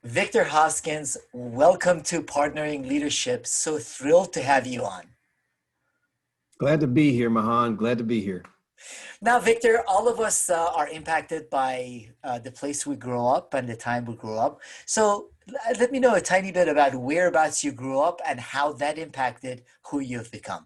Victor Hoskins, welcome to Partnering Leadership. So thrilled to have you on. Glad to be here, Mahan. Glad to be here. Now, Victor, all of us are impacted by the place we grow up and the time we grew up. So let me know a tiny bit about whereabouts you grew up and how that impacted who you've become.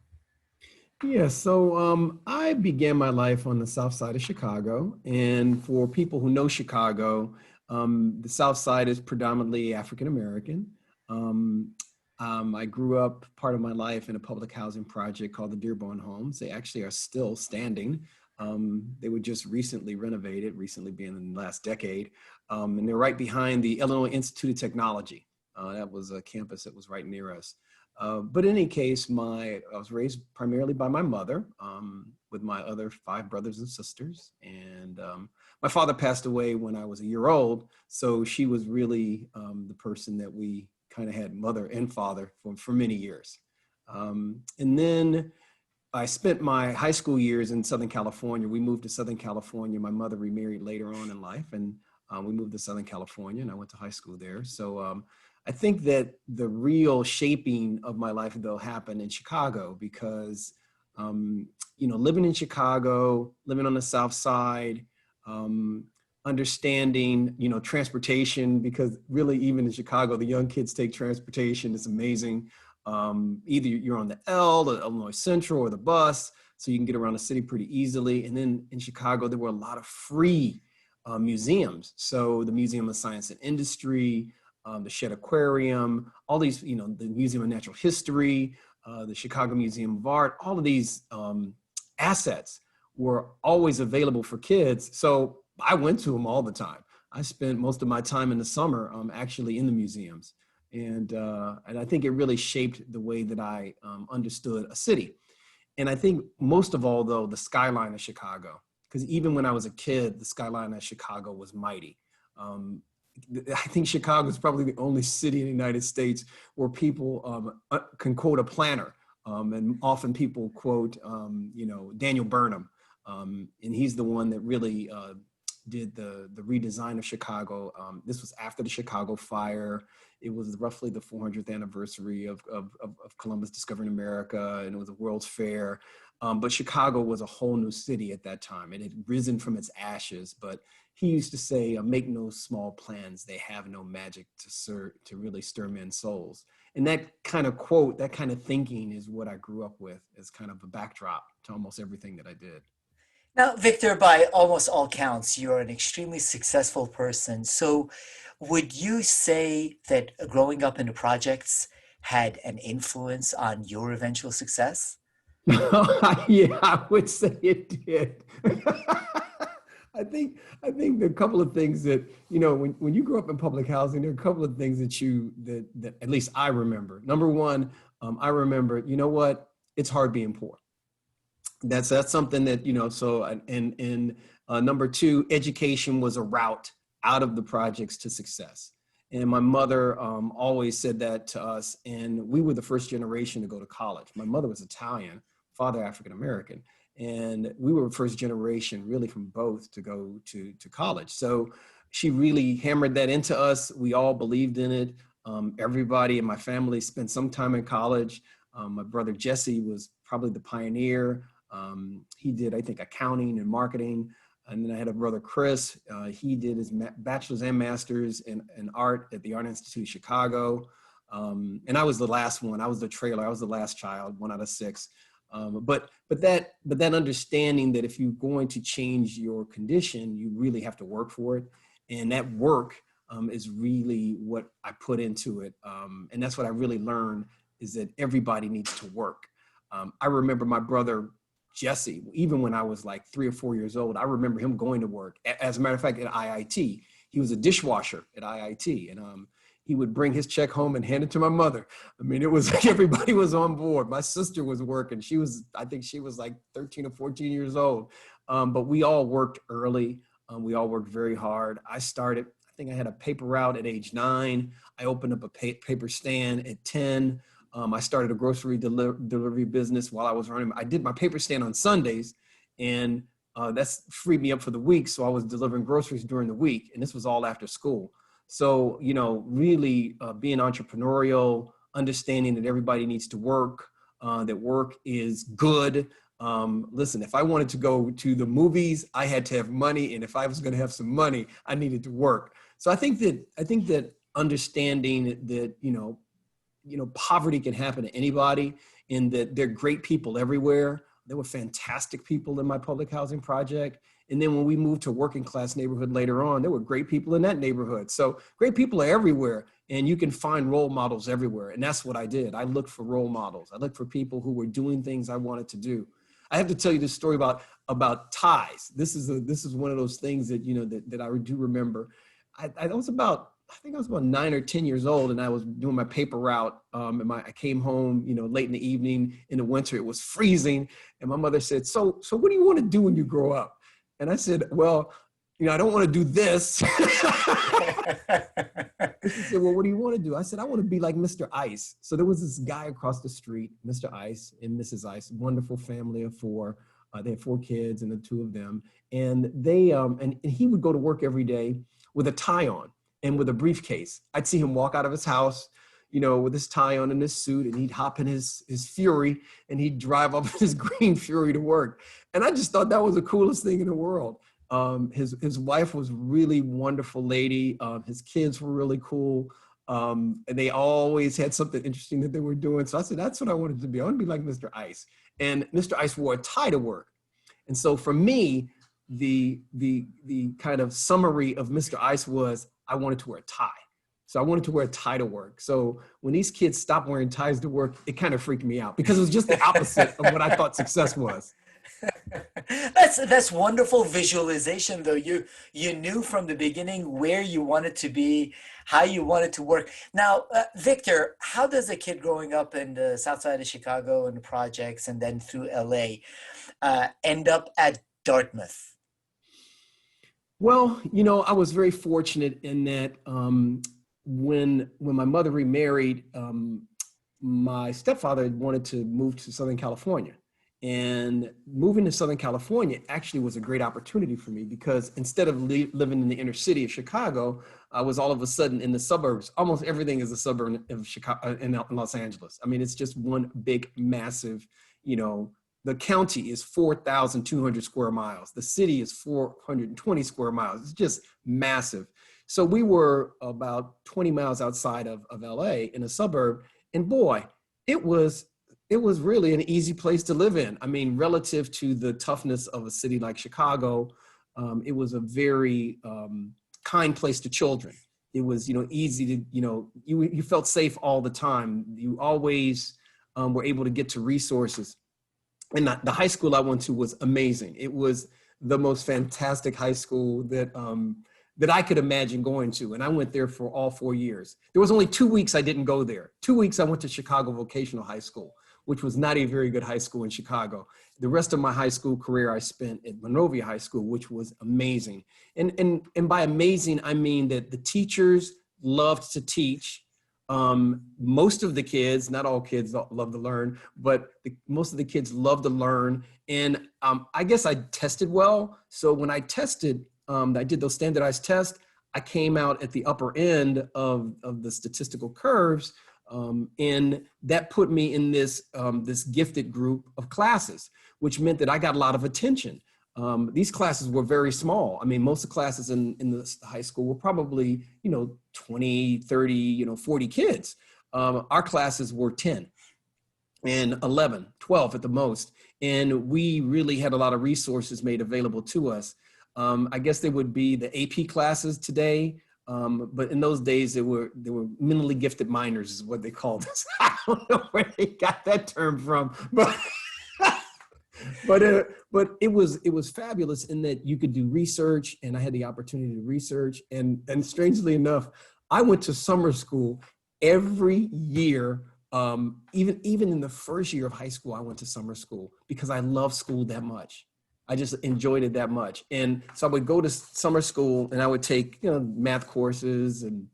I began my life on the south side of Chicago. And for people who know Chicago, the south side is predominantly African American. Um, I grew up part of my life in a public housing project called the Dearborn Homes. They actually are still standing. They were just recently renovated, recently being in the last decade. And they're right behind the Illinois Institute of Technology. That was a campus that was right near us. But in any case, I was raised primarily by my mother, with my other 5 brothers and sisters. And my father passed away when I was a year old. So she was really the person that we kind of had mother and father for many years. And then I spent my high school years in Southern California. We moved to Southern California. My mother remarried later on in life, and we moved to Southern California, and I went to high school there. So I think that the real shaping of my life, though, happened in Chicago because, living in Chicago, living on the South Side, understanding, transportation, because really even in Chicago, the young kids take transportation. It's amazing. Either you're on the L, the Illinois Central, or the bus, so you can get around the city pretty easily. And then in Chicago, there were a lot of free museums. So the Museum of Science and Industry, the Shedd Aquarium, all these, the Museum of Natural History, the Chicago Museum of Art, all of these assets were always available for kids. So I went to them all the time. I spent most of my time in the summer actually in the museums. And I think it really shaped the way that I understood a city. And I think most of all, though, the skyline of Chicago, because even when I was a kid, the skyline of Chicago was mighty. I think Chicago is probably the only city in the United States where people can quote a planner. And often people quote, Daniel Burnham. And he's the one that really did the redesign of Chicago. This was after the Chicago fire. It was roughly the 400th anniversary of Columbus discovering America, and it was a World's Fair. But Chicago was a whole new city at that time. It had risen from its ashes, but he used to say, make no small plans, they have no magic to really stir men's souls. And that kind of quote, that kind of thinking is what I grew up with as kind of a backdrop to almost everything that I did. Now, Victor, by almost all counts, you're an extremely successful person. So would you say that growing up in the projects had an influence on your eventual success? Yeah, I would say it did. I think there are a couple of things that, when you grow up in public housing, there are a couple of things that at least I remember. Number one, I remember, it's hard being poor. That's something that, number two, education was a route out of the projects to success. And my mother always said that to us, and we were the first generation to go to college. My mother was Italian, father African-American, and we were the first generation really from both to go to college. So she really hammered that into us. We all believed in it. Everybody in my family spent some time in college. My brother Jesse was probably the pioneer. He did, I think, accounting and marketing. And then I had a brother, Chris. He did his bachelor's and master's in art at the Art Institute of Chicago. And I was the last one. I was the trailer. I was the last child, 1 out of 6. But that understanding that if you're going to change your condition, you really have to work for it. And that work is really what I put into it. And that's what I really learned, is that everybody needs to work. I remember my brother, Jesse, even when I was like 3 or 4 years old, I remember him going to work. As a matter of fact, at IIT, he was a dishwasher at IIT, and he would bring his check home and hand it to my mother. I mean, it was like everybody was on board. My sister was working. I think she was like 13 or 14 years old. But we all worked early. We all worked very hard. I think I had a paper route at age 9. I opened up a paper stand at 10. I started a grocery delivery business while I was running. I did my paper stand on Sundays, and that's freed me up for the week. So I was delivering groceries during the week, and this was all after school. So, really being entrepreneurial, understanding that everybody needs to work, that work is good. Listen, if I wanted to go to the movies, I had to have money. And if I was going to have some money, I needed to work. So I think that understanding that, poverty can happen to anybody, and that there are great people everywhere. There were fantastic people in my public housing project. And then when we moved to working class neighborhood later on, there were great people in that neighborhood. So great people are everywhere, and you can find role models everywhere. And that's what I did. I looked for role models. I looked for people who were doing things I wanted to do. I have to tell you this story about ties. This is one of those things that, that I do remember. I think I was about 9 or 10 years old, and I was doing my paper route. I came home, late in the evening in the winter. It was freezing, and my mother said, "So what do you want to do when you grow up?" And I said, "Well, I don't want to do this." She said, "Well, what do you want to do?" I said, "I want to be like Mr. Ice." So there was this guy across the street, Mr. Ice and Mrs. Ice, wonderful family of 4. They had 4 kids, and the 2 of them, and they and he would go to work every day with a tie on and with a briefcase. I'd see him walk out of his house, with his tie on and his suit, and he'd hop in his Fury, and he'd drive up in his green Fury to work. And I just thought that was the coolest thing in the world. His wife was really wonderful lady. His kids were really cool. And they always had something interesting that they were doing. So I said, that's what I wanted to be. I want to be like Mr. Ice. And Mr. Ice wore a tie to work. And so for me, the kind of summary of Mr. Ice was, I wanted to wear a tie. So I wanted to wear a tie to work. So when these kids stopped wearing ties to work, it kind of freaked me out, because it was just the opposite of what I thought success was. That's wonderful visualization, though. You knew from the beginning where you wanted to be, how you wanted to work. Now, Victor, how does a kid growing up in the south side of Chicago in the projects and then through LA end up at Dartmouth? Well, I was very fortunate in that when my mother remarried, my stepfather wanted to move to Southern California. And moving to Southern California actually was a great opportunity for me, because instead of living in the inner city of Chicago, I was all of a sudden in the suburbs. Almost everything is a suburb of Chicago, in Los Angeles. I mean, it's just one big, massive, the county is 4,200 square miles. The city is 420 square miles. It's just massive. So we were about 20 miles outside of LA in a suburb. And boy, it was really an easy place to live in. I mean, relative to the toughness of a city like Chicago, it was a very kind place to children. It was, easy to, you felt safe all the time. You always were able to get to resources. And the high school I went to was amazing. It was the most fantastic high school that I could imagine going to. And I went there for all 4 years. There was only 2 weeks I didn't go there. 2 weeks I went to Chicago Vocational High School, which was not a very good high school in Chicago. The rest of my high school career I spent at Monrovia High School, which was amazing. And by amazing, I mean that the teachers loved to teach. Most of the kids, not all kids love to learn, but most of the kids love to learn. And I guess I tested well. So when I tested, I did those standardized tests, I came out at the upper end of the statistical curves. And that put me in this gifted group of classes, which meant that I got a lot of attention. These classes were very small. I mean, most of the classes in the high school were probably, 20, 30, 40 kids. Our classes were 10 and 11, 12 at the most. And we really had a lot of resources made available to us. I guess they would be the AP classes today. But in those days, they were mentally gifted minors is what they called us. I don't know where they got that term from, but it was fabulous in that you could do research, and I had the opportunity to research. And strangely enough, I went to summer school every year. Even in the first year of high school, I went to summer school because I love school that much. I just enjoyed it that much. And so I would go to summer school and I would take, math courses and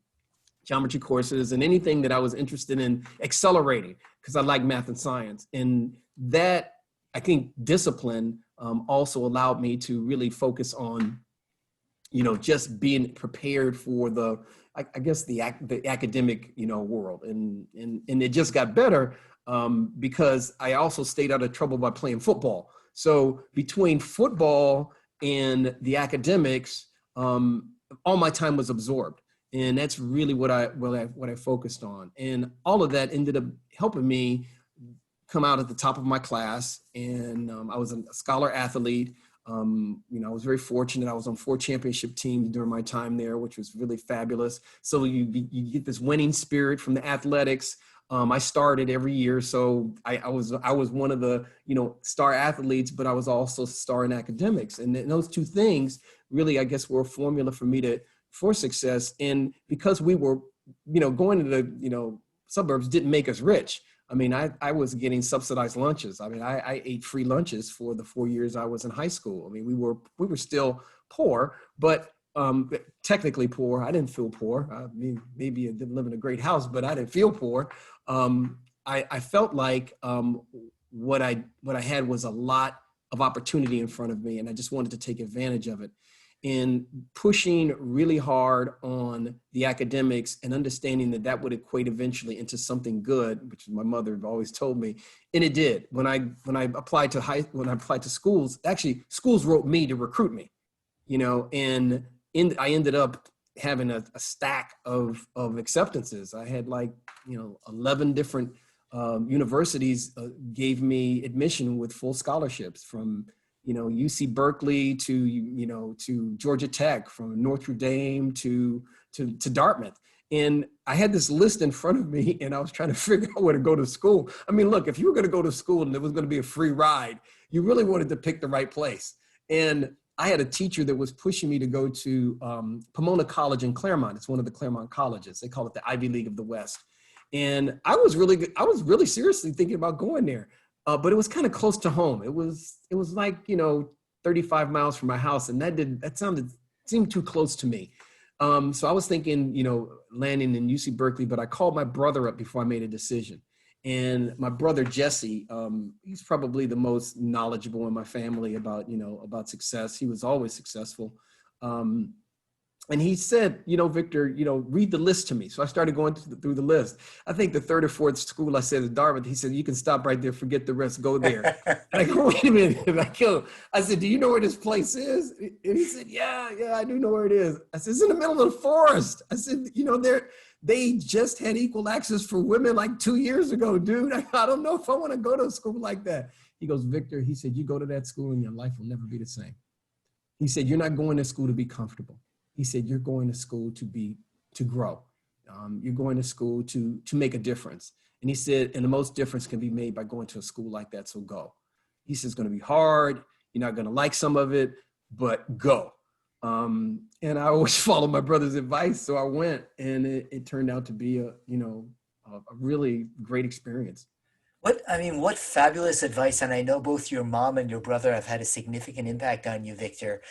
geometry courses and anything that I was interested in accelerating, because I like math and science. And that, I think, discipline also allowed me to really focus on just being prepared for I guess the academic, world. And it just got better because I also stayed out of trouble by playing football. So between football and the academics, all my time was absorbed. And that's really what I focused on. And all of that ended up helping me come out at the top of my class. And I was a scholar athlete. I was very fortunate. I was on 4 championship teams during my time there, which was really fabulous. So you get this winning spirit from the athletics. I started every year. So I was one of the, star athletes, but I was also a star in academics. And those two things really, I guess, were a formula for me for success. And because we were, going to the, suburbs didn't make us rich. I mean, I was getting subsidized lunches. I mean, I ate free lunches for the 4 years I was in high school. I mean, we were still poor, but technically poor. I didn't feel poor. I mean, maybe I didn't live in a great house, but I didn't feel poor. I felt like what I had was a lot of opportunity in front of me, and I just wanted to take advantage of it. And pushing really hard on the academics and understanding that would equate eventually into something good, which my mother always told me, and it did. When I applied to schools, actually schools wrote me to recruit me, and I ended up having a stack of acceptances. I had 11 different universities gave me admission with full scholarships, from UC Berkeley to Georgia Tech, from Notre Dame to Dartmouth. And I had this list in front of me, and I was trying to figure out where to go to school. I mean, look, if you were going to go to school and it was going to be a free ride, you really wanted to pick the right place. And I had a teacher that was pushing me to go to Pomona College in Claremont. It's one of the Claremont colleges. They call it the Ivy League of the West. And I was really seriously thinking about going there. But it was kind of close to home. It was like, 35 miles from my house, and that seemed too close to me. So I was thinking, landing in UC Berkeley, but I called my brother up before I made a decision. And my brother, Jesse, he's probably the most knowledgeable in my family about success. He was always successful. And he said, Victor, read the list to me. So I started going through the list. I think the 3rd or 4th school I said is Dartmouth. He said, you can stop right there, forget the rest, go there. And I go, wait a minute. I said, do you know where this place is? And he said, yeah, I do know where it is. I said, it's in the middle of the forest. I said, they just had equal access for women like 2 years ago, dude. I don't know if I want to go to a school like that. He goes, Victor, he said, you go to that school and your life will never be the same. He said, you're not going to school to be comfortable. He said, you're going to school to grow. You're going to school to make a difference. And he said, and the most difference can be made by going to a school like that, so go. He says, it's going to be hard. You're not going to like some of it, but go. And I always follow my brother's advice. So I went, and it turned out to be a really great experience. What fabulous advice. And I know both your mom and your brother have had a significant impact on you, Victor.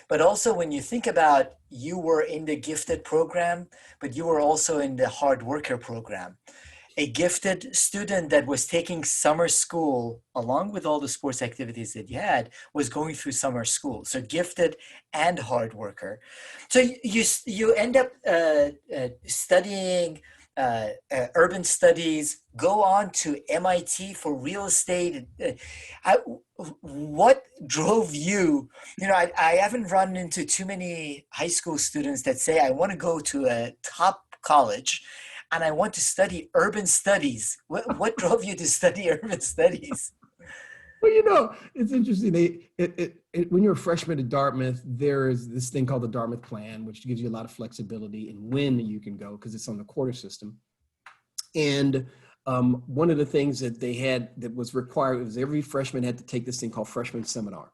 But also when you think about, you were in the gifted program, but you were also in the hard worker program. A gifted student that was taking summer school along with all the sports activities that you had was going through summer school. So gifted and hard worker. So you end up studying urban studies, go on to MIT for real estate. What drove you? I haven't run into too many high school students that say, I want to go to a top college and I want to study urban studies. What drove you to study urban studies? Well, it's interesting. When you're a freshman at Dartmouth, there is this thing called the Dartmouth Plan, which gives you a lot of flexibility in when you can go, because it's on the quarter system. And one of the things that they had that was required was every freshman had to take this thing called freshman seminar.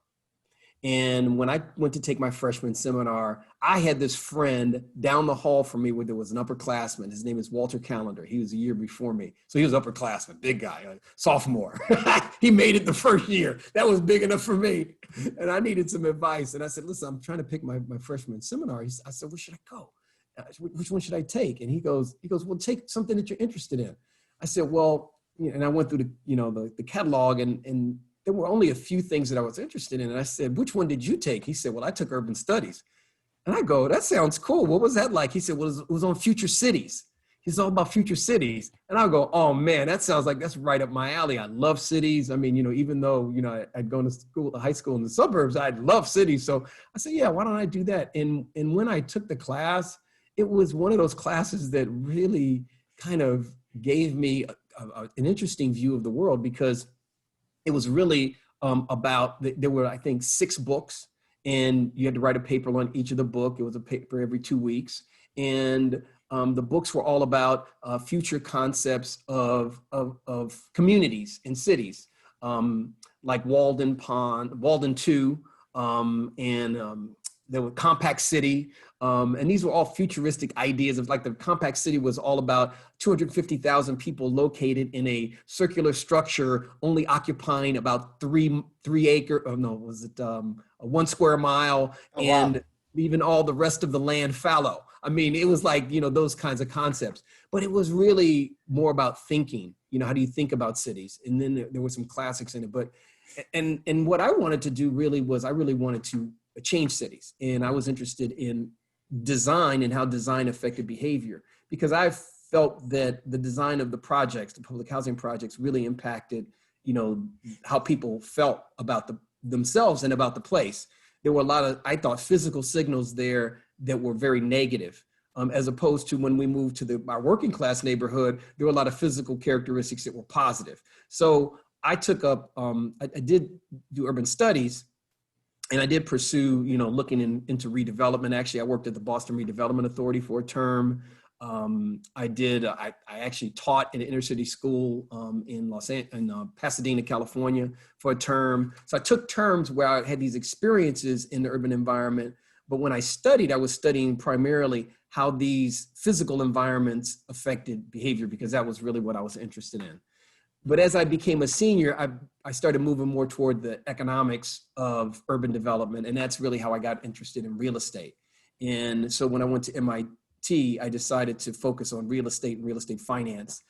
And when I went to take my freshman seminar, I had this friend down the hall from me where there was an upperclassman. His name is Walter Callender. He was a year before me. So he was upperclassman, big guy, sophomore. He made it the first year. That was big enough for me. And I needed some advice. And I said, listen, I'm trying to pick my freshman seminar. I said, where should I go? Which one should I take? And he goes, well, take something that you're interested in. I said, well, and I went through the catalog, and there were only a few things that I was interested in. And I said, which one did you take? He said, well, I took urban studies. And I go, that sounds cool. What was that like? He said, well, it was on future cities. He's all about future cities. And I go, oh man, that sounds like that's right up my alley. I love cities. I mean, even though, I'd gone to school, high school in the suburbs, I'd love cities. So I said, yeah, why don't I do that? And when I took the class, it was one of those classes that really kind of gave me an interesting view of the world, because it was really there were, I think, 6 books, and you had to write a paper on each of the book. It was a paper every 2 weeks. And the books were all about future concepts of communities and cities, like Walden 2, and there were Compact City. And these were all futuristic ideas of, like, the Compact City was all about 250,000 people located in a circular structure, only occupying about 3 acre, oh no, was it a 1 square mile, Oh, and wow. leaving all the rest of the land fallow. I mean, it was like, those kinds of concepts, but it was really more about thinking, how do you think about cities? And then there were some classics in it, but, and what I wanted to do really was, I really wanted to change cities. And I was interested in design and how design affected behavior, because I felt that the design of the projects, the public housing projects, really impacted, how people felt about themselves and about the place. There were a lot of, I thought, physical signals there that were very negative, as opposed to when we moved to our working class neighborhood, there were a lot of physical characteristics that were positive. So I took up, I did do urban studies, and I did pursue, looking into redevelopment. Actually, I worked at the Boston Redevelopment Authority for a term. I actually taught in an inner city school in Pasadena, California for a term. So I took terms where I had these experiences in the urban environment. But when I studied, I was studying primarily how these physical environments affected behavior, because that was really what I was interested in. But as I became a senior, I started moving more toward the economics of urban development. And that's really how I got interested in real estate. And so when I went to MIT, I decided to focus on real estate and real estate finance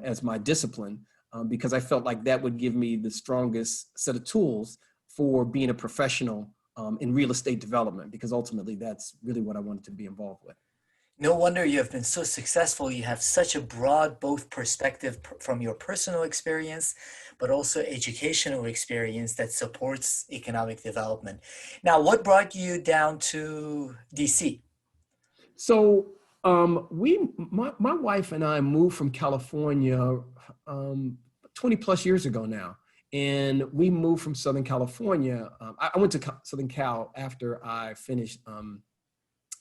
as my discipline, because I felt like that would give me the strongest set of tools for being a professional in real estate development, because ultimately that's really what I wanted to be involved with. No wonder you have been so successful. You have such a broad both perspective from your personal experience, but also educational experience that supports economic development. Now, what brought you down to DC? So my wife and I moved from California 20 plus years ago now. And we moved from Southern California. I went to Southern Cal after I finished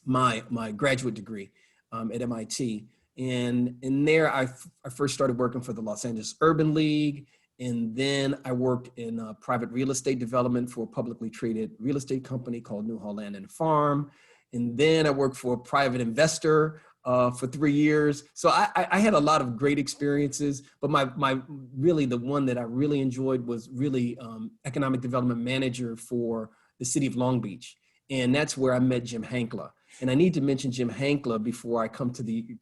my graduate degree at MIT. And in there, I first started working for the Los Angeles Urban League. And then I worked in private real estate development for a publicly traded real estate company called Newhall Land and Farm. And then I worked for a private investor for 3 years. So I had a lot of great experiences, but my really the one that I really enjoyed was really economic development manager for the city of Long Beach. And that's where I met Jim Hankla. And I need to mention Jim Hankla before I come to the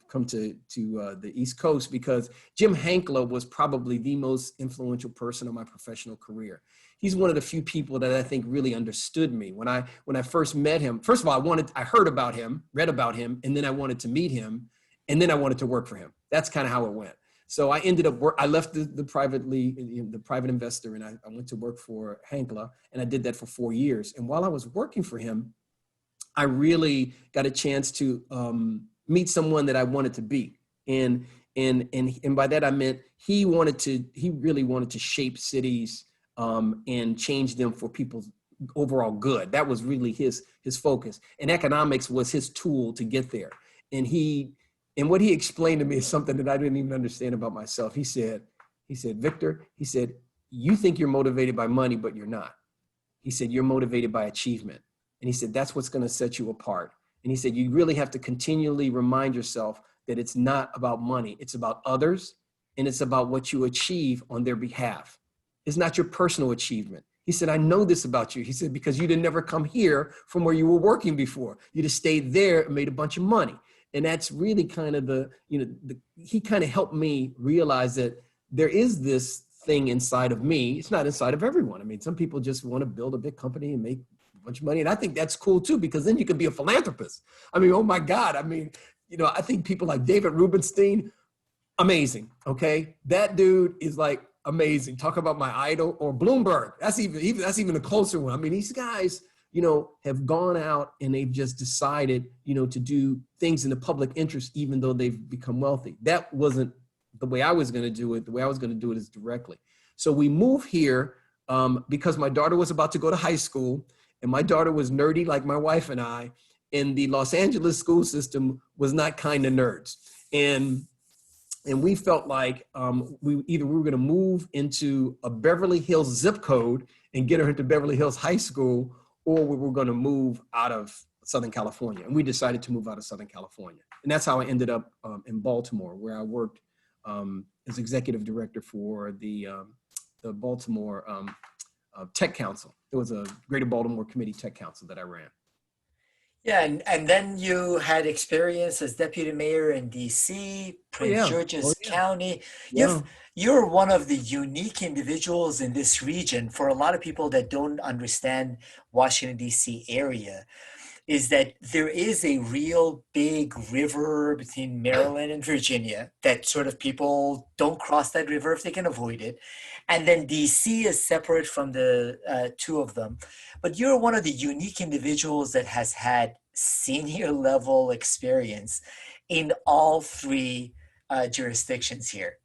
East Coast, because Jim Hankla was probably the most influential person in my professional career. He's one of the few people that I think really understood me. When I first met him, first of all, I heard about him, read about him, and then I wanted to meet him, and then I wanted to work for him. That's kind of how it went. So I ended up I left the private investor, and I went to work for Hankla, and I did that for 4 years. And while I was working for him, I really got a chance to meet someone that I wanted to be. And by that I meant he really wanted to shape cities and change them for people's overall good. That was really his focus. And economics was his tool to get there. And what he explained to me is something that I didn't even understand about myself. He said, Victor, he said, you think you're motivated by money, but you're not. He said, you're motivated by achievement. And he said, that's what's going to set you apart. And he said, you really have to continually remind yourself that it's not about money. It's about others, and it's about what you achieve on their behalf. It's not your personal achievement. He said, I know this about you. He said, because you didn't never come here from where you were working before. You just stayed there and made a bunch of money. And that's really kind of he kind of helped me realize that there is this thing inside of me. It's not inside of everyone. I mean, some people just want to build a big company and make bunch of money. And I think that's cool too, because then you can be a philanthropist. I mean, oh my God. I mean, I think people like David Rubenstein, amazing. Okay. That dude is like amazing. Talk about my idol. Or Bloomberg. That's even a closer one. I mean, these guys, have gone out and they've just decided, to do things in the public interest, even though they've become wealthy. That wasn't the way I was going to do it. The way I was going to do it is directly. So we moved here because my daughter was about to go to high school, and my daughter was nerdy like my wife and I, and the Los Angeles school system was not kind to nerds. And we felt like we were going to move into a Beverly Hills zip code and get her into Beverly Hills High School, or we were going to move out of Southern California. And we decided to move out of Southern California. And that's how I ended up in Baltimore, where I worked as executive director for the Baltimore Tech Council. It was a Greater Baltimore Committee Tech Council that I ran. Yeah, and then you had experience as deputy mayor in DC, Prince George's County. Yeah. You're one of the unique individuals in this region. For a lot of people that don't understand Washington, DC area, is that there is a real big river between Maryland and Virginia that sort of people don't cross that river if they can avoid it. And then DC is separate from the two of them. But you're one of the unique individuals that has had senior level experience in all three jurisdictions here.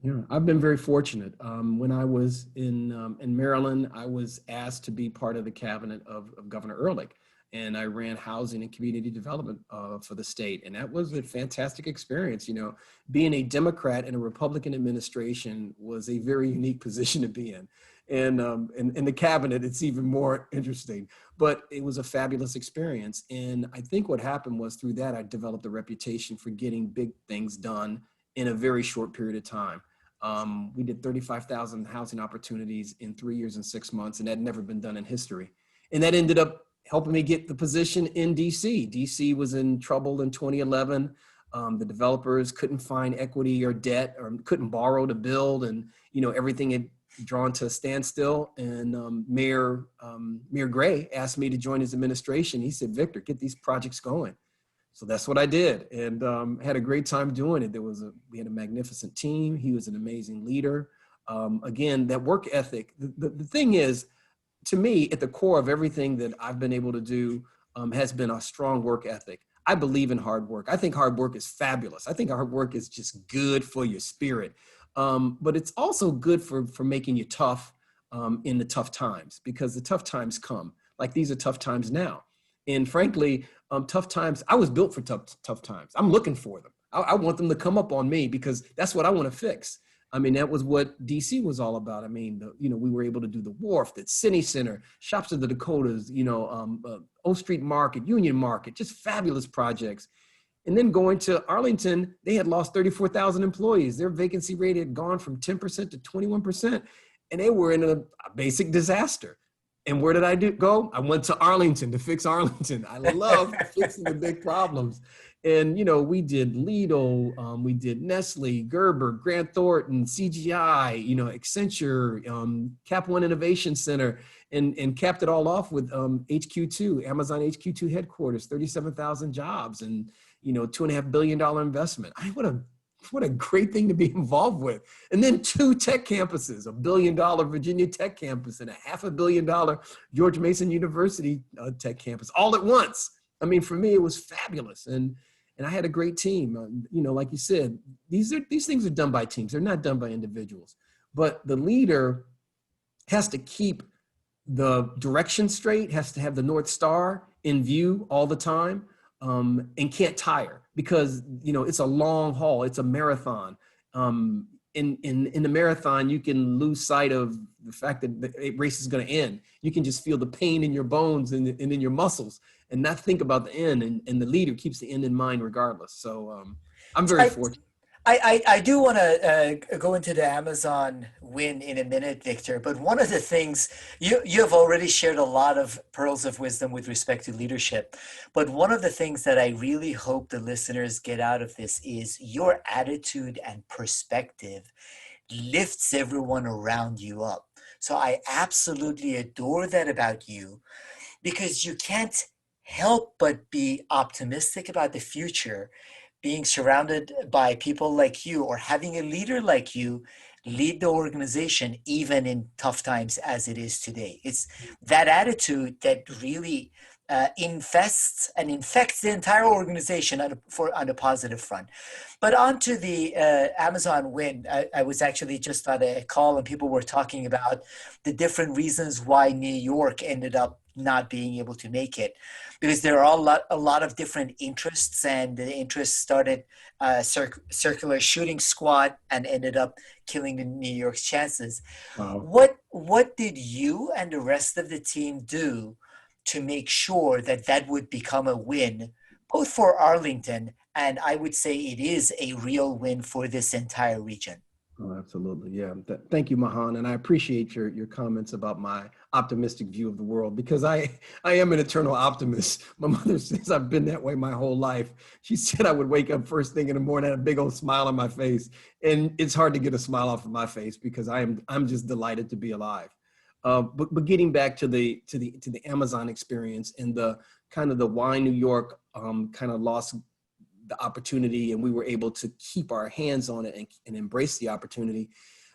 Yeah, I've been very fortunate. When I was in Maryland, I was asked to be part of the cabinet of Governor Ehrlich. And I ran housing and community development for the state. And that was a fantastic experience. Being a Democrat in a Republican administration was a very unique position to be in. And in the cabinet, it's even more interesting. But it was a fabulous experience. And I think what happened was through that, I developed a reputation for getting big things done in a very short period of time. We did 35,000 housing opportunities in 3 years and 6 months, and that had never been done in history. And that ended up helping me get the position in DC. DC was in trouble in 2011. The developers couldn't find equity or debt, or couldn't borrow to build, and everything had drawn to a standstill. And Mayor Gray asked me to join his administration. He said, "Victor, get these projects going." So that's what I did, and had a great time doing it. We had a magnificent team. He was an amazing leader. Again, that work ethic. The thing is, to me, at the core of everything that I've been able to do has been a strong work ethic. I believe in hard work. I think hard work is fabulous. I think hard work is just good for your spirit. But it's also good for making you tough in the tough times, because the tough times come. Like, these are tough times now. And frankly, tough times, I was built for tough times. I'm looking for them. I want them to come up on me, because that's what I want to fix. I mean, that was what DC was all about. I mean, we were able to do the Wharf, the City Center, Shops of the Dakotas, O Street Market, Union Market, just fabulous projects. And then going to Arlington, they had lost 34,000 employees. Their vacancy rate had gone from 10% to 21%, and they were in a basic disaster. And where did I go? I went to Arlington to fix Arlington. I love fixing the big problems. And, we did Lidl, we did Nestle, Gerber, Grant Thornton, CGI, Accenture, Cap One Innovation Center, and capped it all off with HQ2, Amazon HQ2 headquarters, 37,000 jobs, and, $2.5 billion investment. What a great thing to be involved with. And then 2 tech campuses, $1 billion Virginia Tech campus and a $500 million George Mason University tech campus, all at once. I mean, for me, it was fabulous. And I had a great team. Like you said, these things are done by teams. They're not done by individuals. But the leader has to keep the direction straight, has to have the North Star in view all the time, and can't tire, because, it's a long haul. It's a marathon. In the marathon, you can lose sight of the fact that the race is going to end. You can just feel the pain in your bones and in your muscles, and not think about the end. And the leader keeps the end in mind regardless. So I'm very fortunate. I do want to go into the Amazon win in a minute, Victor, but one of the things, you have already shared a lot of pearls of wisdom with respect to leadership, but one of the things that I really hope the listeners get out of this is your attitude and perspective lifts everyone around you up. So I absolutely adore that about you. because you can't help but be optimistic about the future, being surrounded by people like you or having a leader like you lead the organization even in tough times as it is today. It's that attitude that really infests and infects the entire organization on a positive front. But on to the Amazon win. I was actually just on a call and people were talking about the different reasons why New York ended up not being able to make it, because there are a lot of different interests, and the interests started circular shooting squad and ended up killing the New York's chances. Wow. What did you and the rest of the team do to make sure that that would become a win, both for Arlington and I would say it is a real win for this entire region? Oh, absolutely. Yeah. Thank you, Mahan. And I appreciate your comments about my optimistic view of the world, because I am an eternal optimist. My mother says I've been that way my whole life. She said I would wake up first thing in the morning, had a big old smile on my face. And it's hard to get a smile off of my face because I'm just delighted to be alive. But getting back to the Amazon experience and the kind of the why New York kind of lost the opportunity and we were able to keep our hands on it and embrace the opportunity.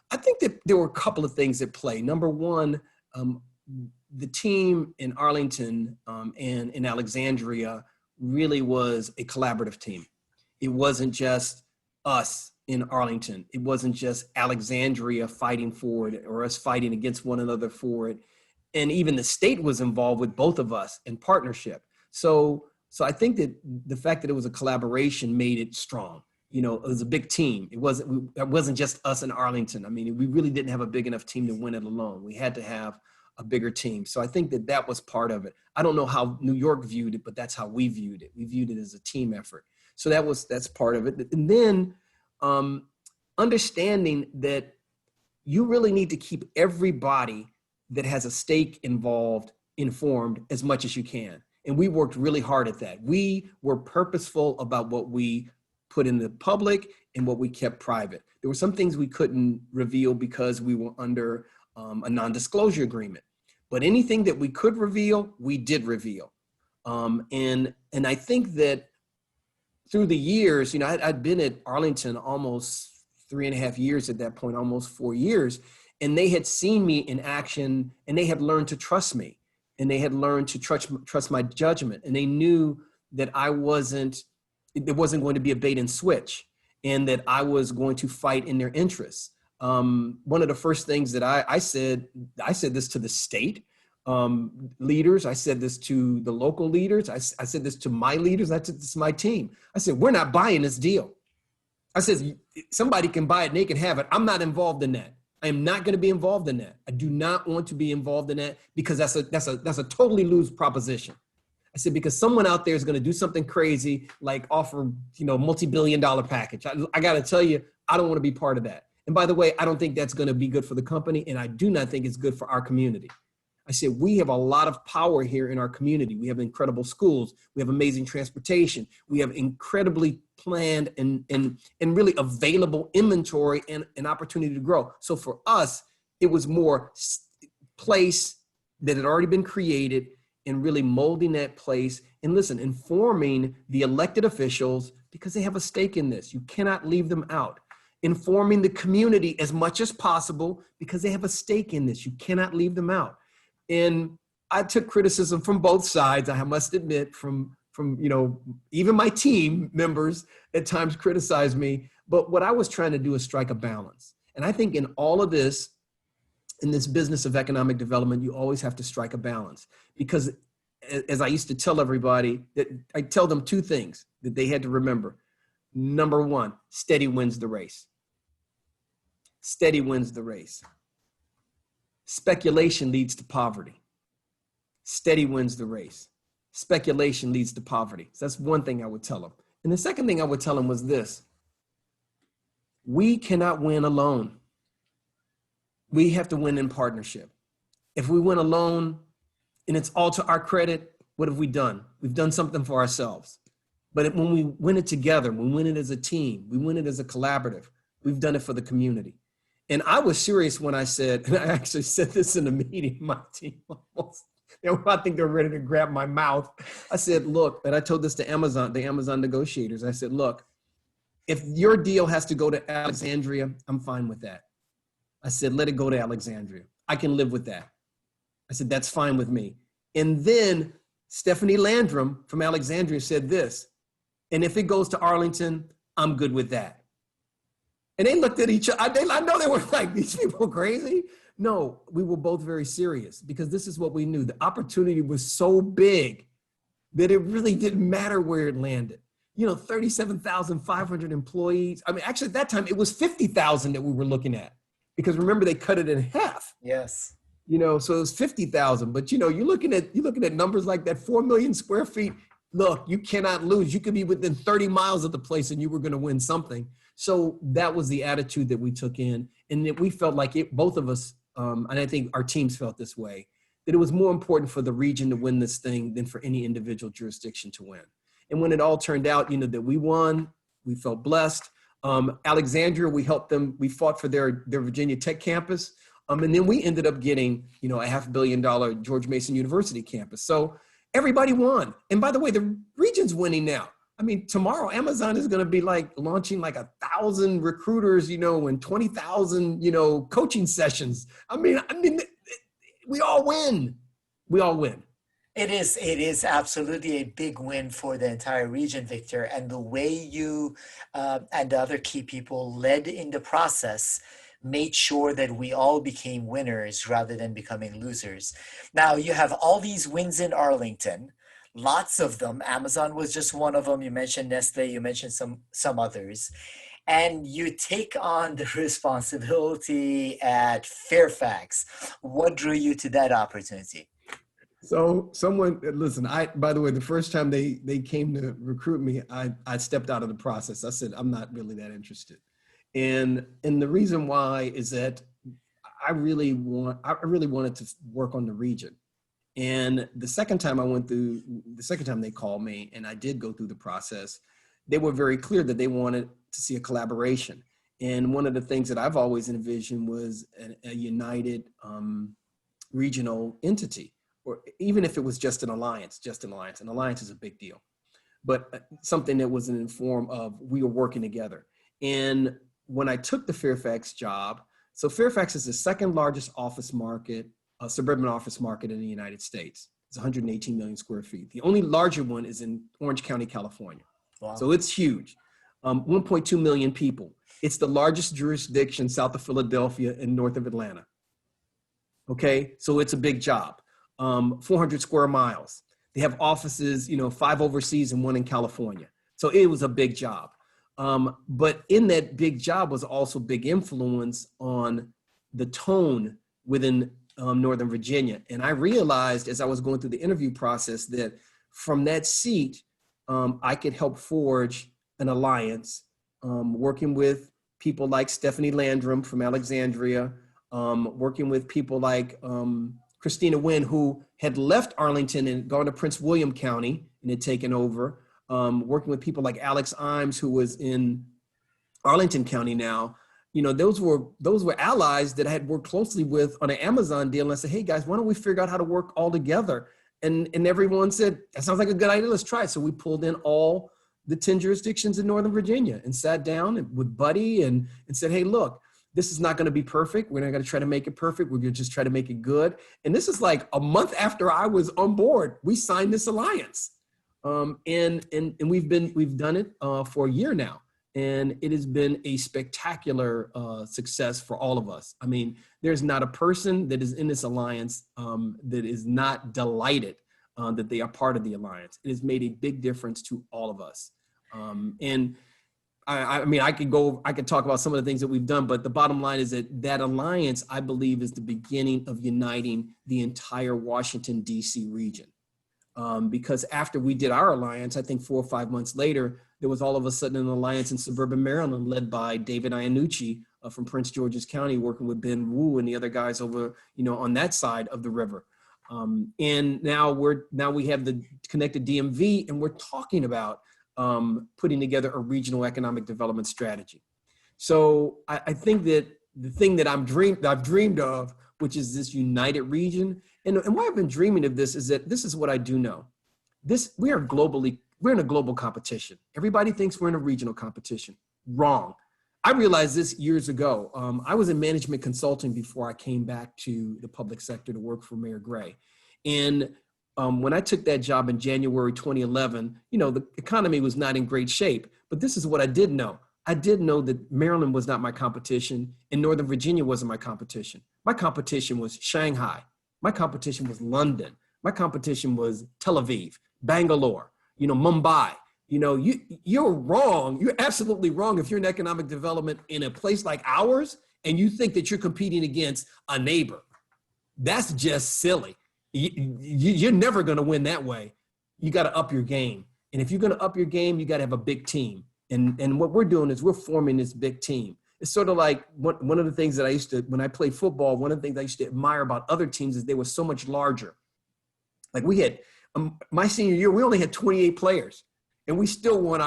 I think that there were a couple of things at play. Number one, the team in Arlington and in Alexandria really was a collaborative team. It wasn't just us in Arlington. It wasn't just Alexandria fighting for it or us fighting against one another for it. And even the state was involved with both of us in partnership. So I think that the fact that it was a collaboration made it strong. You know, it was a big team. It wasn't just us in Arlington. I mean, we really didn't have a big enough team to win it alone. We had to have a bigger team. So I think that that was part of it. I don't know how New York viewed it, but that's how we viewed it. We viewed it as a team effort. So that's part of it. And then understanding that you really need to keep everybody that has a stake involved informed as much as you can. And we worked really hard at that. We were purposeful about what we put in the public and what we kept private. There were some things we couldn't reveal because we were under a non-disclosure agreement. But anything that we could reveal, we did reveal. And I think that through the years, you know, I'd been at Arlington almost 3.5 years at that point, almost 4 years, and they had seen me in action and they had learned to trust me. And they had learned to trust my judgment. And they knew that it wasn't going to be a bait and switch, and that I was going to fight in their interests. One of the first things that I said this to the state leaders. I said this to the local leaders. I said this to my leaders. I said this to my team. I said, we're not buying this deal. I said, somebody can buy it and they can have it. I'm not involved in that. I am not going to be involved in that. I do not want to be involved in that because that's a totally lose proposition. I said, because someone out there is going to do something crazy, like offer, you know, multi-billion-dollar package. I got to tell you, I don't want to be part of that. And by the way, I don't think that's going to be good for the company. And I do not think it's good for our community. I said, we have a lot of power here in our community. We have incredible schools. We have amazing transportation. We have incredibly planned and really available inventory and an opportunity to grow. So for us, it was more place that had already been created and really molding that place. And listen, informing the elected officials because they have a stake in this. You cannot leave them out. Informing the community as much as possible because they have a stake in this. You cannot leave them out. And I took criticism from both sides, I must admit, from you know, even my team members at times criticized me. But what I was trying to do is strike a balance. And I think in all of this, in this business of economic development, you always have to strike a balance. Because as I used to tell everybody, that I tell them two things that they had to remember. Number one, steady wins the race. Steady wins the race. Speculation leads to poverty. Steady wins the race. Speculation leads to poverty. So that's one thing I would tell them. And the second thing I would tell them was this. We cannot win alone. We have to win in partnership. If we win alone and it's all to our credit, what have we done? We've done something for ourselves. But when we win it together, we win it as a team, we win it as a collaborative, we've done it for the community. And I was serious when I said, and I actually said this in a meeting, my team almost I think they're ready to grab my mouth. I said, look, and I told this to Amazon, the Amazon negotiators. I said, look, if your deal has to go to Alexandria, I'm fine with that. I said, let it go to Alexandria. I can live with that. I said, that's fine with me. And then Stephanie Landrum from Alexandria said this, and if it goes to Arlington, I'm good with that. And they looked at each other. I know they were like, these people crazy. No, we were both very serious because this is what we knew. The opportunity was so big that it really didn't matter where it landed. 37,500 employees. I mean, actually at that time it was 50,000 that we were looking at because remember they cut it in half. Yes. So it was 50,000, but you're looking at numbers like that, 4 million square feet. Look, you cannot lose. You could be within 30 miles of the place and you were going to win something. So that was the attitude that we took in, and that we felt like it, both of us, and I think our teams felt this way, that it was more important for the region to win this thing than for any individual jurisdiction to win. And when it all turned out, that we won, we felt blessed. Alexandria, we helped them. We fought for their Virginia Tech campus. And then we ended up getting, a $500 million George Mason University campus. So everybody won. And by the way, the region's winning now. I mean, tomorrow Amazon is going to be launching 1,000 recruiters, and 20,000, coaching sessions. I mean, we all win. We all win. It is absolutely a big win for the entire region, Victor. And the way you and the other key people led in the process made sure that we all became winners rather than becoming losers. Now, you have all these wins in Arlington, lots of them. Amazon was just one of them. You mentioned Nestle, you mentioned some others. And you take on the responsibility at Fairfax. What drew you to that opportunity? So listen, by the way, the first time they came to recruit me, I stepped out of the process. I said, I'm not really that interested. And the reason why is that I really wanted to work on the region. And the second time they called me and I did go through the process, they were very clear that they wanted to see a collaboration. And one of the things that I've always envisioned was a united regional entity, or even if it was just an alliance. An alliance is a big deal, but something that was in the form of we were working together. And when I took the Fairfax job, so Fairfax is the second largest suburban office market in the United States. It's 118 million square feet. The only larger one is in Orange County, California. Wow. So it's huge. 1.2 million people. It's the largest jurisdiction south of Philadelphia and north of Atlanta. Okay, so it's a big job. 400 square miles. They have offices, 5 overseas and 1 in California. So it was a big job. But in that big job was also big influence on the tone within Northern Virginia. And I realized as I was going through the interview process that from that seat, I could help forge an alliance, working with people like Stephanie Landrum from Alexandria, working with people like Christina Wynn, who had left Arlington and gone to Prince William County and had taken over. Working with people like Alex Imes, who was in Arlington County now. Those were allies that I had worked closely with on an Amazon deal. And I said, hey guys, why don't we figure out how to work all together? And everyone said, that sounds like a good idea. Let's try it. So we pulled in all the 10 jurisdictions in Northern Virginia and sat down with Buddy and said, hey, look, this is not going to be perfect. We're not going to try to make it perfect. We're going to just try to make it good. And this is like a month after I was on board, we signed this alliance. And we've done it for a year now, and it has been a spectacular success for all of us. I mean, there's not a person that is in this alliance that is not delighted that they are part of the alliance. It has made a big difference to all of us. And I mean, I could talk about some of the things that we've done, but the bottom line is that alliance, I believe, is the beginning of uniting the entire Washington, D.C. region. Because after we did our alliance, I think 4 or 5 months later, there was all of a sudden an alliance in suburban Maryland led by David Iannucci from Prince George's County, working with Ben Wu and the other guys over, on that side of the river. And now we have the connected DMV, and we're talking about putting together a regional economic development strategy. So I think that the thing that I've dreamed of, which is this united region, And why I've been dreaming of this is that this is what I do know. We're in a global competition. Everybody thinks we're in a regional competition. Wrong. I realized this years ago. I was in management consulting before I came back to the public sector to work for Mayor Gray. And when I took that job in January 2011, the economy was not in great shape. But this is what I did know. I did know that Maryland was not my competition and Northern Virginia wasn't my competition. My competition was Shanghai. My competition was London. My competition was Tel Aviv, Bangalore, Mumbai. You're wrong. You're absolutely wrong if you're in economic development in a place like ours and you think that you're competing against a neighbor. That's just silly. You're never going to win that way. You got to up your game. And if you're going to up your game, you got to have a big team. And what we're doing is we're forming this big team. It's sort of like one of the things that when I played football, one of the things I used to admire about other teams is they were so much larger. Like we had, my senior year, we only had 28 players. And we still won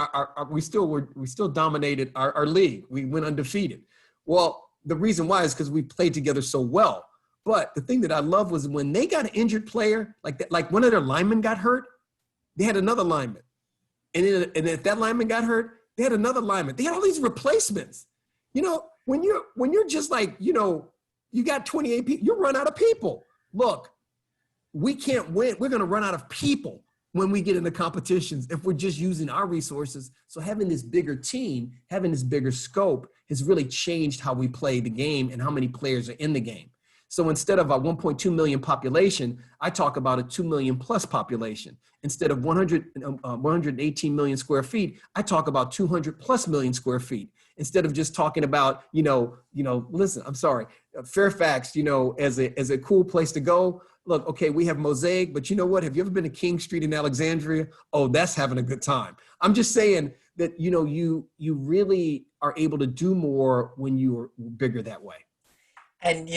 we still dominated our league. We went undefeated. Well, the reason why is because we played together so well. But the thing that I love was when they got an injured player, like one of their linemen got hurt, they had another lineman. And if that lineman got hurt, they had another lineman. They had all these replacements. When you're just like, you got 28 people, you run out of people. Look, we can't win. We're going to run out of people when we get into competitions if we're just using our resources. So having this bigger team, having this bigger scope has really changed how we play the game and how many players are in the game. So instead of a 1.2 million population, I talk about a 2 million plus population. Instead of 118 million square feet, I talk about 200 plus million square feet. Instead of just talking about, listen, I'm sorry, Fairfax, as a cool place to go. Look, okay, we have Mosaic, but you know what? Have you ever been to King Street in Alexandria? Oh, that's having a good time. I'm just saying that, you really are able to do more when you're bigger that way. And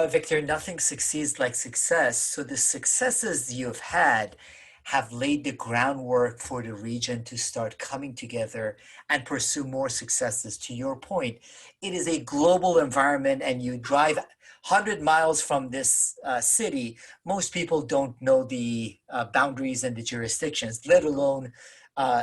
Victor, nothing succeeds like success. So the successes you've had have laid the groundwork for the region to start coming together and pursue more successes. To your point, it is a global environment, and you drive 100 miles from this city. Most people don't know the boundaries and the jurisdictions, let alone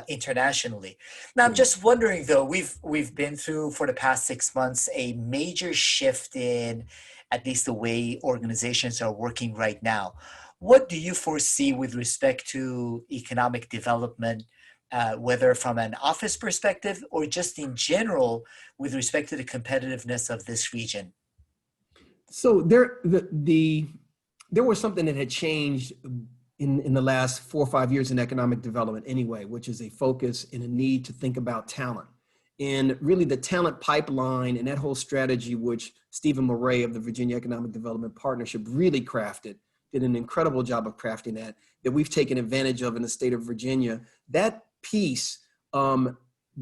internationally. Now, I'm just wondering, though, we've been through for the past 6 months a major shift in at least the way organizations are working right now. What do you foresee with respect to economic development, whether from an office perspective or just in general with respect to the competitiveness of this region? So there was something that had changed in the last 4 or 5 years in economic development anyway, which is a focus and a need to think about talent. And really the talent pipeline and that whole strategy, which Stephen Murray of the Virginia Economic Development Partnership really crafted, did an incredible job of crafting that we've taken advantage of in the state of Virginia. That piece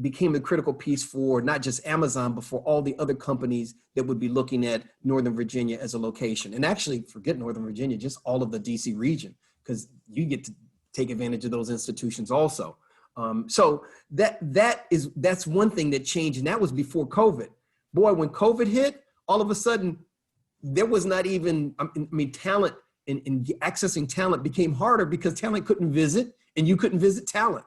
became the critical piece for not just Amazon, but for all the other companies that would be looking at Northern Virginia as a location. And actually, forget Northern Virginia, just all of the DC region, because you get to take advantage of those institutions also. So that's one thing that changed, and that was before COVID. Boy, when COVID hit, all of a sudden, there was not even, talent and accessing talent became harder because talent couldn't visit and you couldn't visit talent.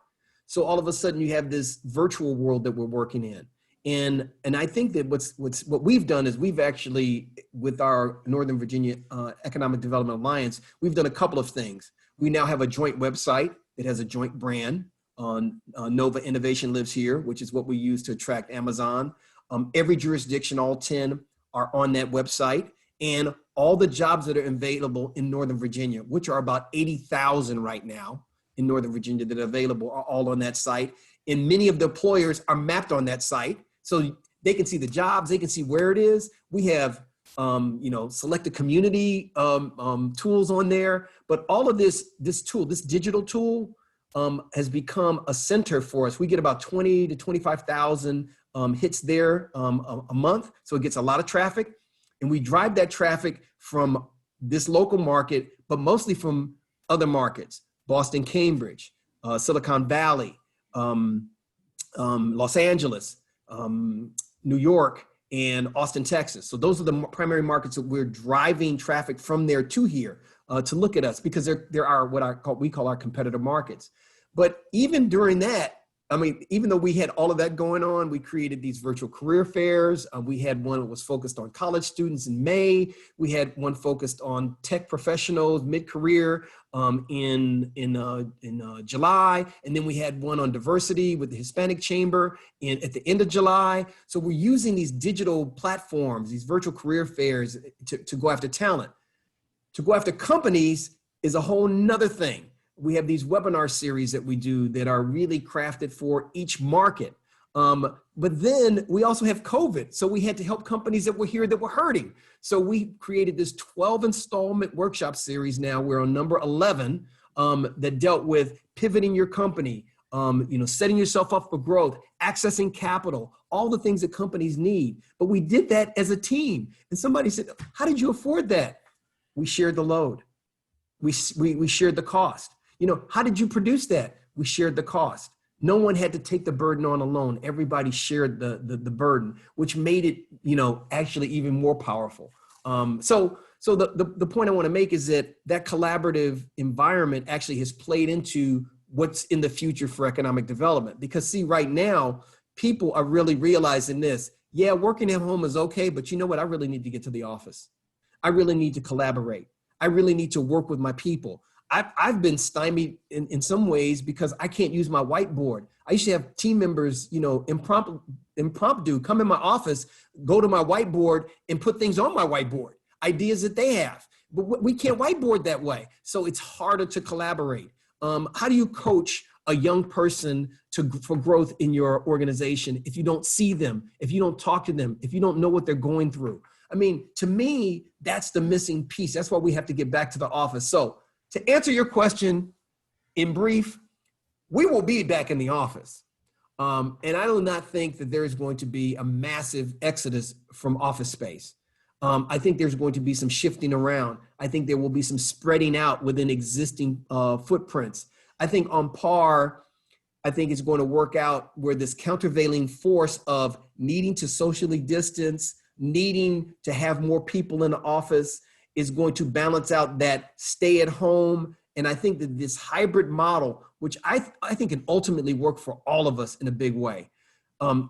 So all of a sudden you have this virtual world that we're working in. And I think that what we've done is we've actually, with our Northern Virginia Economic Development Alliance, we've done a couple of things. We now have a joint website that has a joint brand. Nova Innovation Lives Here, which is what we use to attract Amazon. Every jurisdiction, all 10 are on that website. And all the jobs that are available in Northern Virginia, which are about 80,000 right now in Northern Virginia that are available, are all on that site. And many of the employers are mapped on that site. So they can see the jobs, they can see where it is. We have, selected community tools on there. But all of this digital tool has become a center for us. We get about 20 to 25,000 hits there a month. So it gets a lot of traffic. And we drive that traffic from this local market, but mostly from other markets, Boston, Cambridge, Silicon Valley, Los Angeles, New York, and Austin, Texas. So those are the primary markets that we're driving traffic from there to here. to look at us, because there are what we call our competitor markets. But even during that, I mean, even though we had all of that going on, we created these virtual career fairs. We had one that was focused on college students in May. We had one focused on tech professionals mid-career in July. And then we had one on diversity with the Hispanic Chamber at the end of July. So we're using these digital platforms, these virtual career fairs to go after talent. To go after companies is a whole nother thing. We have these webinar series that we do that are really crafted for each market. But then we also have COVID. So we had to help companies that were here that were hurting. So we created this 12 installment workshop series. Now we're on number 11 that dealt with pivoting your company, setting yourself up for growth, accessing capital, all the things that companies need. But we did that as a team. And somebody said, how did you afford that? We shared the load. We shared the cost. How did you produce that? We shared the cost. No one had to take the burden on alone. Everybody shared the burden, which made it, actually even more powerful. So the point I want to make is that collaborative environment actually has played into what's in the future for economic development. Because see, right now, people are really realizing this. Yeah, working at home is okay, but you know what? I really need to get to the office. I really need to collaborate. I really need to work with my people. I've been stymied in some ways because I can't use my whiteboard. I used to have team members, impromptu come in my office, go to my whiteboard and put things on my whiteboard, ideas that they have. But we can't whiteboard that way. So it's harder to collaborate. How do you coach a young person for growth in your organization if you don't see them, if you don't talk to them, if you don't know what they're going through? I mean, to me, that's the missing piece. That's why we have to get back to the office. So to answer your question in brief, we will be back in the office. And I do not think that there is going to be a massive exodus from office space. I think there's going to be some shifting around. I think there will be some spreading out within existing footprints. I think on par, I think it's going to work out where this countervailing force of needing to socially distance, needing to have more people in the office is going to balance out that stay at home. And I think that this hybrid model, which I think can ultimately work for all of us in a big way,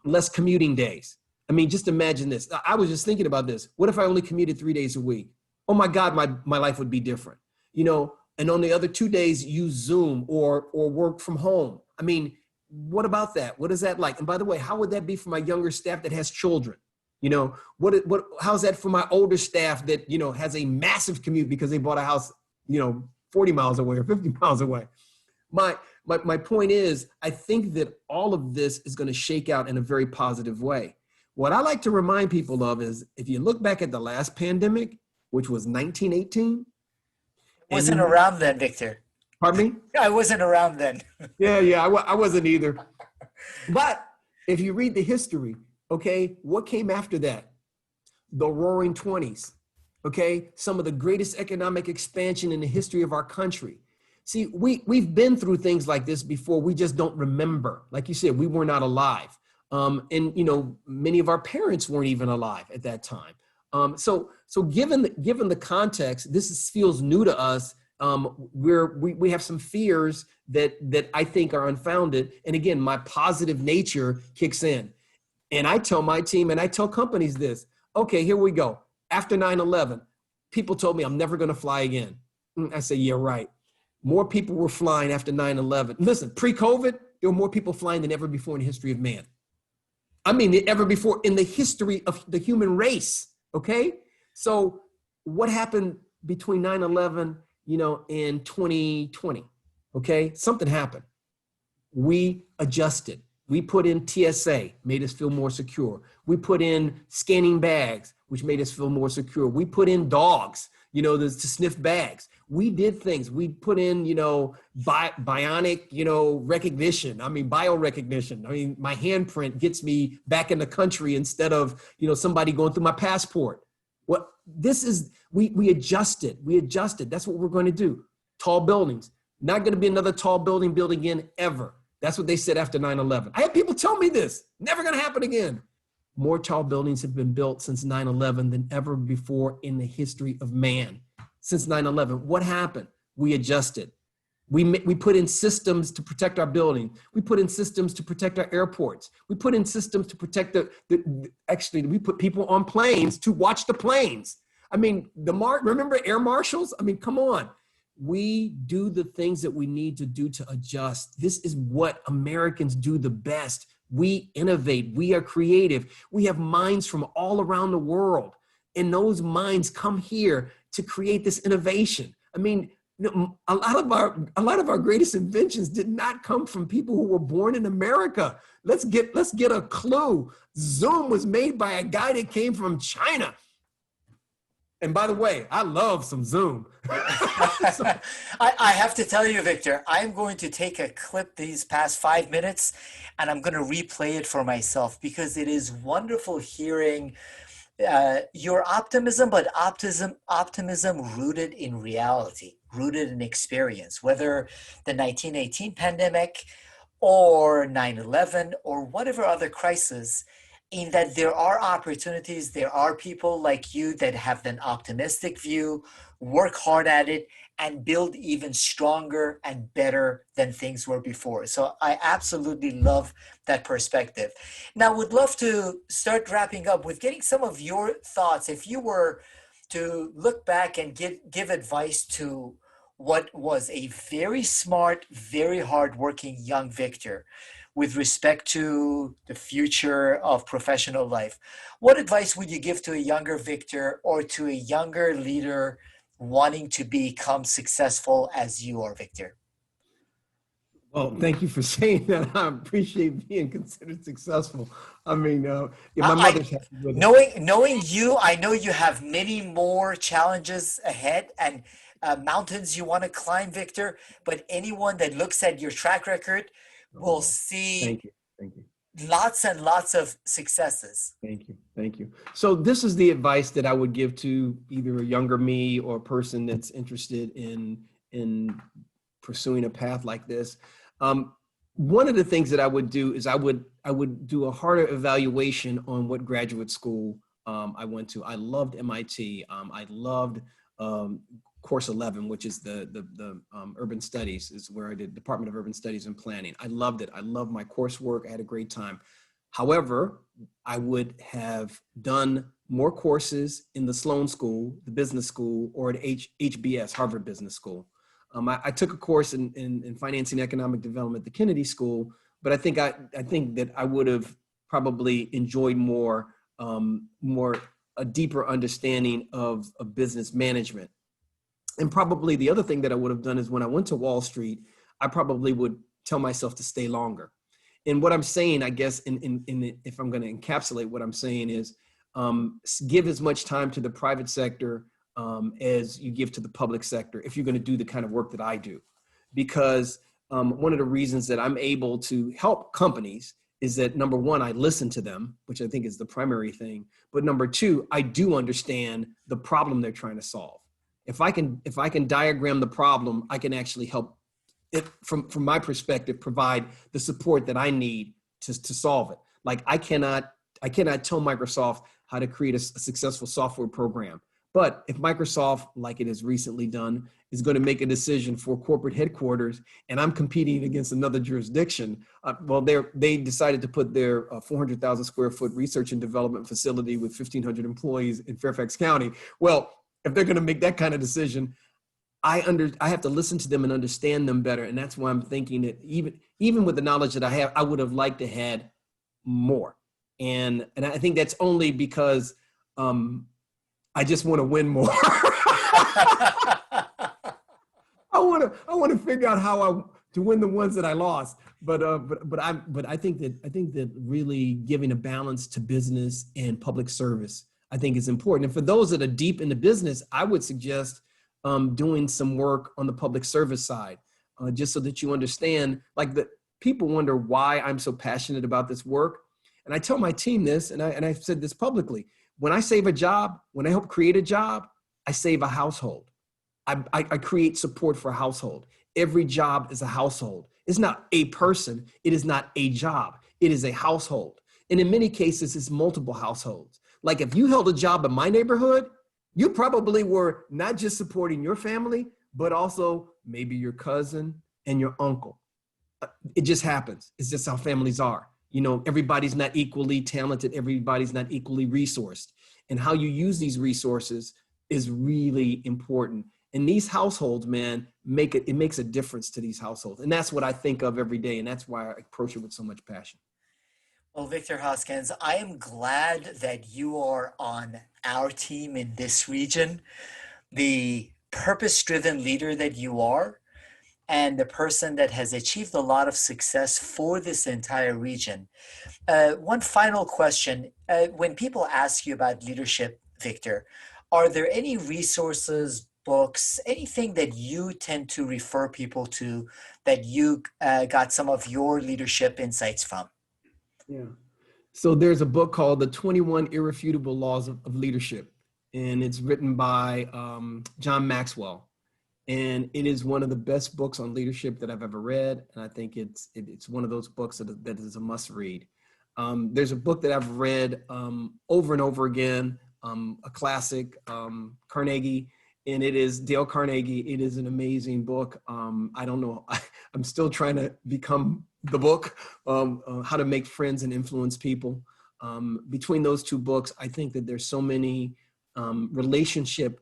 less commuting days. I mean, just imagine this. I was just thinking about this. What if I only commuted 3 days a week? Oh my God, my life would be different. And on the other 2 days, use Zoom or work from home. I mean, what about that? What is that like? And by the way, how would that be for my younger staff that has children? How's that for my older staff that, has a massive commute because they bought a house, 40 miles away or 50 miles away? My point is, I think that all of this is going to shake out in a very positive way. What I like to remind people of is, if you look back at the last pandemic, which was 1918. Wasn't around then, Victor. Pardon me? I wasn't around then. Yeah, I wasn't either. But if you read the history, okay, what came after that? The Roaring 20s, okay? Some of the greatest economic expansion in the history of our country. See, we've been through things like this before. We just don't remember. Like you said, we were not alive. And many of our parents weren't even alive at that time. So given the context, this feels new to us. We have some fears that I think are unfounded. And again, my positive nature kicks in. And I tell my team and I tell companies this. Okay, here we go. After 9/11, people told me I'm never going to fly again. I say, yeah, right. More people were flying after 9/11. Listen, pre-COVID, there were more people flying than ever before in the history of man. I mean, ever before in the history of the human race. Okay. So what happened between 9/11, and 2020? Okay. Something happened. We adjusted. We put in TSA, made us feel more secure. We put in scanning bags, which made us feel more secure. We put in dogs, to sniff bags. We did things. We put in, bionic, recognition. I mean, biorecognition. I mean, my handprint gets me back in the country instead of, somebody going through my passport. Well, we adjusted. We adjusted. That's what we're going to do. Tall buildings. Not going to be another tall building built again ever. That's what they said after 9/11. I had people tell me this. Never going to happen again. More tall buildings have been built since 9/11 than ever before in the history of man. since 9/11. What happened? We adjusted. We put in systems to protect our building. We put in systems to protect our airports. We put in systems to protect actually, we put people on planes to watch the planes. I mean, remember air marshals? I mean, come on. We do the things that we need to do to adjust. This is what Americans do the best. We innovate. We are creative. We have minds from all around the world. And those minds come here to create this innovation. I mean, a lot of our greatest inventions did not come from people who were born in America. Let's get a clue. Zoom was made by a guy that came from China. And by the way, I love some Zoom. I have to tell you, Victor, I'm going to take a clip these past 5 minutes and I'm going to replay it for myself because it is wonderful hearing your optimism, but optimism rooted in reality, rooted in experience, whether the 1918 pandemic or 9/11 or whatever other crisis, in that there are opportunities, there are people like you that have an optimistic view, work hard at it, and build even stronger and better than things were before. So I absolutely love that perspective. Now, would love to start wrapping up with getting some of your thoughts. If you were to look back and give advice to what was a very smart, very hardworking young Victor with respect to the future of professional life, what advice would you give to a younger Victor or to a younger leader wanting to become successful as you are, Victor? Well, thank you for saying that. I appreciate being considered successful. I mean, my mother's happy with it. Knowing you, I know you have many more challenges ahead and mountains you want to climb, Victor. But anyone that looks at your track record will see Thank you. lots and lots of successes. Thank you. So this is the advice that I would give to either a younger me or a person that's interested in pursuing a path like this. One of the things that I would do is I would do a harder evaluation on what graduate school I went to. I loved MIT. I loved course 11, which is the urban studies, is where I did Department of Urban Studies and Planning. I loved it. I loved my coursework. I had a great time. However, I would have done more courses in the Sloan School, the business school, or at HBS, Harvard Business School. I took a course in financing economic development at the Kennedy School, but I think that I would have probably enjoyed more a deeper understanding of business management. And probably the other thing that I would have done is when I went to Wall Street, I probably would tell myself to stay longer. And what I'm saying, I guess, if I'm going to encapsulate what I'm saying is give as much time to the private sector as you give to the public sector if you're going to do the kind of work that I do. Because one of the reasons that I'm able to help companies is that, number one, I listen to them, which I think is the primary thing. But number two, I do understand the problem they're trying to solve. If I can diagram the problem, I can actually help it from my perspective, provide the support that I need to solve it. Like I cannot tell Microsoft how to create a successful software program. But if Microsoft, like it has recently done, is going to make a decision for corporate headquarters and I'm competing against another jurisdiction, they decided to put their 400,000 square foot research and development facility with 1,500 employees in Fairfax County. Well, if they're going to make that kind of decision, I have to listen to them and understand them better. And that's why I'm thinking that even with the knowledge that I have, I would have liked to had more. And I think that's only because I just want to win more. I want to figure out how to win the ones that I lost. But I think that really giving a balance to business and public service, I think is important. And for those that are deep into business, I would suggest doing some work on the public service side, just so that you understand, like the people wonder why I'm so passionate about this work. And I tell my team this, and I've said this publicly, when I save a job, when I help create a job, I save a household. I create support for a household. Every job is a household. It's not a person. It is not a job. It is a household. And in many cases, it's multiple households. Like if you held a job in my neighborhood, You probably were not just supporting your family, but also maybe your cousin and your uncle. It just happens. It's just how families are. You know, everybody's not equally talented. Everybody's not equally resourced. And how you use these resources is really important. And these households, man, it makes a difference to these households. And that's what I think of every day. And that's why I approach it with so much passion. Well, Victor Hoskins, I am glad that you are on our team in this region. The purpose-driven leader that you are, and the person that has achieved a lot of success for this entire region. One final question. When people ask you about leadership, Victor, are there any resources, books, anything that you tend to refer people to that you got some of your leadership insights from? Yeah. So there's a book called The 21 Irrefutable Laws of Leadership, and it's written by John Maxwell. And it is one of the best books on leadership that I've ever read. And I think it's one of those books that is a must read. There's a book that I've read over and over again, a classic, Carnegie, and it is Dale Carnegie. It is an amazing book. I don't know, I'm still trying to become the book, How to Make Friends and Influence People. Between those two books, I think that there's so many relationship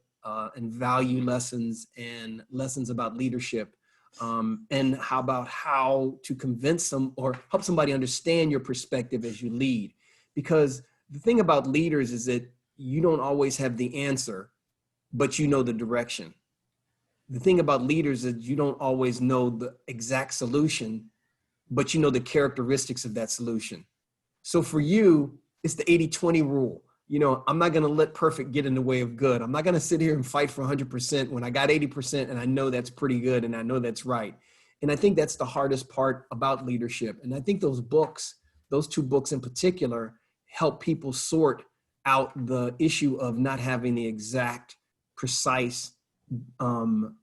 and value lessons and lessons about leadership, and how to convince them or help somebody understand your perspective as you lead. Because the thing about leaders is that you don't always have the answer, but you know the direction. The thing about leaders is you don't always know the exact solution, but you know the characteristics of that solution. So for you, it's the 80-20 rule. You know, I'm not going to let perfect get in the way of good. I'm not going to sit here and fight for 100% when I got 80% and I know that's pretty good and I know that's right. And I think that's the hardest part about leadership. And I think those books, those two books in particular, help people sort out the issue of not having the exact, precise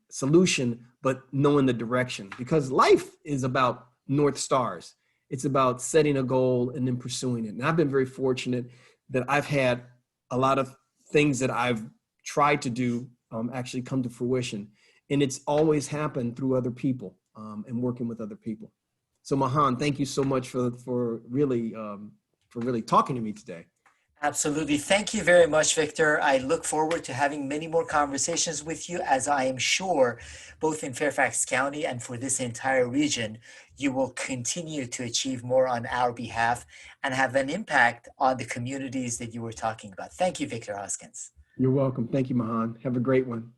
solution, but knowing the direction. Because life is about North Stars. It's about setting a goal and then pursuing it. And I've been very fortunate that I've had a lot of things that I've tried to do actually come to fruition. And it's always happened through other people and working with other people. So Mahan, thank you so much for really talking to me today. Absolutely. Thank you very much, Victor. I look forward to having many more conversations with you, as I am sure both in Fairfax County and for this entire region, you will continue to achieve more on our behalf and have an impact on the communities that you were talking about. Thank you, Victor Hoskins. You're welcome. Thank you, Mahan. Have a great one.